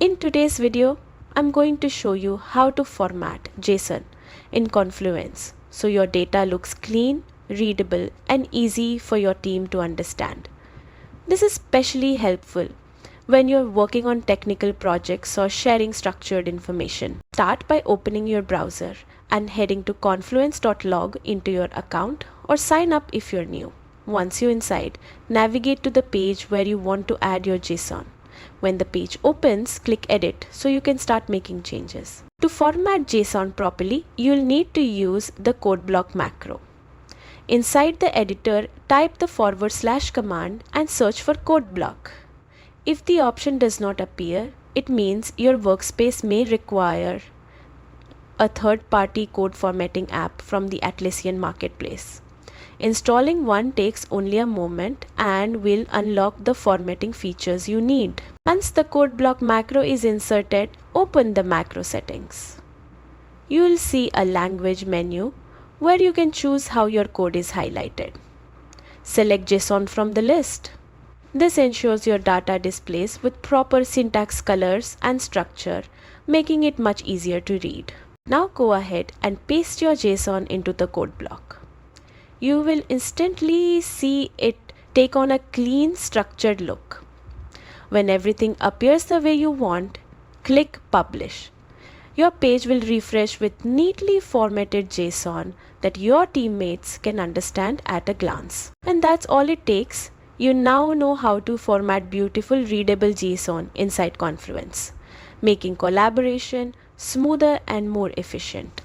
In today's video, I'm going to show you how to format JSON in Confluence so your data looks clean, readable, and easy for your team to understand. This is especially helpful when you're working on technical projects or sharing structured information. Start by opening your browser and heading to confluence.log into your account or sign up if you're new. Once you're inside, navigate to the page where you want to add your JSON. When the page opens, click Edit so you can start making changes. To format JSON properly, you'll need to use the code block macro. Inside the editor, type the / command and search for code block. If the option does not appear, it means your workspace may require a third-party code formatting app from the Atlassian marketplace. Installing one takes only a moment and will unlock the formatting features you need. Once the code block macro is inserted, open the macro settings. You will see a language menu where you can choose how your code is highlighted. Select JSON from the list. This ensures your data displays with proper syntax, colors, and structure, making it much easier to read. Now go ahead and paste your JSON into the code block. You will instantly see it take on a clean, structured look. When everything appears the way you want, click Publish. Your page will refresh with neatly formatted JSON that your teammates can understand at a glance. And that's all it takes. You now know how to format beautiful, readable JSON inside Confluence, making collaboration smoother and more efficient.